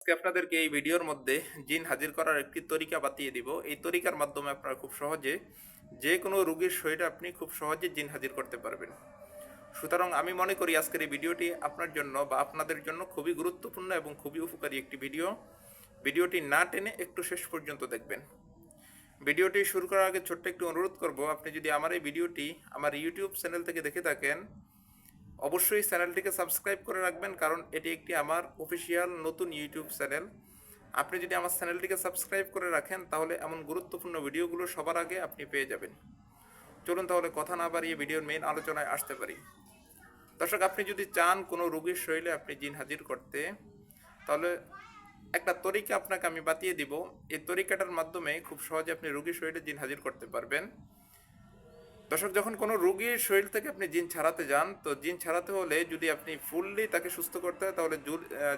আজকে আপনাদেরকে এই ভিডিওর মধ্যে জিন হাজির করার একটি তরিকা বাতিয়ে দিব। এই তরিকার মাধ্যমে আপনারা খুব সহজে যে কোনো রোগীর শরীরে আপনি খুব সহজে জিন হাজির করতে পারবেন। সুতরাং আমি মনে করি আজকের এই ভিডিওটি আপনার জন্য বা আপনাদের জন্য খুবই গুরুত্বপূর্ণ এবং খুবই উপকারী একটি ভিডিও। ভিডিওটি না টেনে একটু শেষ পর্যন্ত দেখবেন। ভিডিওটি শুরু করার আগে ছোট্ট একটু অনুরোধ করব, আপনি যদি আমার এই ভিডিওটি আমার ইউটিউব চ্যানেল থেকে দেখে থাকেন অবশ্যই চ্যানেলটিকে সাবস্ক্রাইব করে রাখবেন, কারণ এটি একটি আমার অফিসিয়াল নতুন ইউটিউব চ্যানেল। আপনি যদি আমার চ্যানেলটিকে সাবস্ক্রাইব করে রাখেন তাহলে এমন গুরুত্বপূর্ণ ভিডিওগুলো সবার আগে আপনি পেয়ে যাবেন। চলুন তাহলে কথা না বাড়িয়ে ভিডিওর মেইন আলোচনায় আসতে পারি। দর্শক, আপনি যদি চান কোনো রোগীর শরীরে আপনি জিন হাজির করতে, তাহলে একটা তরিকা আপনাকে আমি বাতিয়ে দিব। এই তরিকাটার মাধ্যমে খুব সহজে আপনি রোগীর শরীরে জিন হাজির করতে পারবেন। দর্শক, যখন কোনো রোগীর শরীর থেকে আপনি জিন ছাড়াতে যান, তো জিন ছাড়াতে হলে যদি আপনি ফুললি তাকে সুস্থ করতে হয়, তাহলে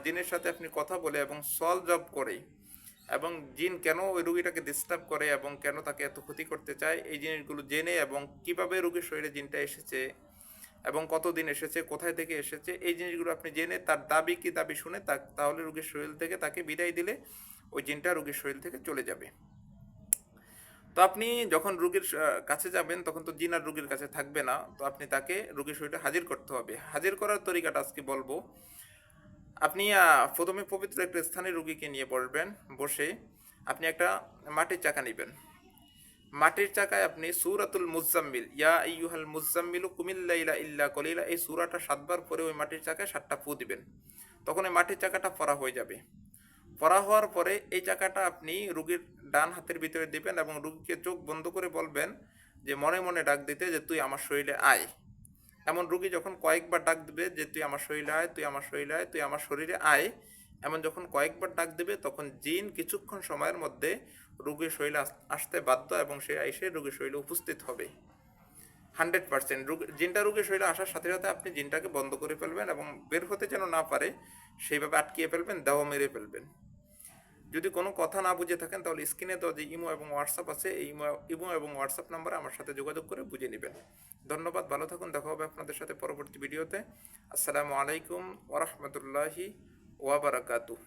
জিনের সাথে আপনি কথা বলে এবং সলভ জব করে এবং জিন কেন ওই রোগীটাকে ডিস্টার্ব করে এবং কেন তাকে এত ক্ষতি করতে চায়, এই জিনিসগুলো জেনে এবং কিভাবে রোগীর শরীরে জিনটা এসেছে এবং কতদিন এসেছে, কোথায় থেকে এসেছে, এই জিনিসগুলো আপনি জেনে তার দাবি কি দাবি শুনে তাহলে রোগীর শরীর থেকে তাকে বিদায় দিলে ওই জিনটা রোগীর শরীর থেকে চলে যাবে। তো আপনি যখন রোগীর কাছে যাবেন তখন তো জিন আর রোগীর কাছে থাকবে না, তো আপনি তাকে রোগীর শরীরে হাজির করতে হবে। হাজির করার তরিকাটা আজকে বলবো। আপনি প্রথমে পবিত্র একটা স্থানে রোগীকে নিয়ে বসবেন। বসে আপনি একটা মাটির চাকা নেবেন। মাটির চাকায় আপনি সূরাতুল মুজাম্মিল, ইয়া আইয়ুহাল মুজাম্মিলু কুমিল লাইলা ইল্লা কলিলা, এই সূরাটা 7 বার পরে ওই মাটির চাকায় 7টা ফু দিবেন। তখন এই মাটির চাকাটা পড়া হয়ে যাবে। পড়া হওয়ার পরে এই চাকাটা আপনি রুগীর ডান হাতের ভিতরে দিবেন এবং রুগীকে চোখ বন্ধ করে বলবেন যে মনে মনে ডাক দিতে যে তুই আমার শরীরে আয়। এমন রুগী যখন কয়েকবার ডাক দিবে যে তুই আমার শরীরে আয়, তুই আমার শরীরে আয়, তুই আমার শরীরে আয়, এমন যখন কয়েকবার ডাক দেবে তখন জিন কিছুক্ষণ সময়ের মধ্যে রোগীর শরীরে আসতে বাধ্য এবং সে এসে রোগীর শরীরে উপস্থিত হবে। 100% জিনটা রোগীর শরীরে আসার সাথে সাথে আপনি জিনটাকে বন্ধ করে ফেলবেন এবং বের হতে যেন না পারে সেইভাবে আটকিয়ে ফেলবেন, দেহ মেরে ফেলবেন। যদি কোনো কথা না বুঝে থাকেন তাহলে স্ক্রিনে দেওয়া যে ইমো এবং হোয়াটসঅ্যাপ আছে, এই ইমো এবং হোয়াটসঅ্যাপ নাম্বারে আমার সাথে যোগাযোগ করে বুঝে নেবেন। ধন্যবাদ, ভালো থাকুন, দেখা হবে আপনাদের সাথে পরবর্তী ভিডিওতে। আসসালামু আলাইকুম ওয়া রাহমাতুল্লাহি ওয়া বারাকাতুহু।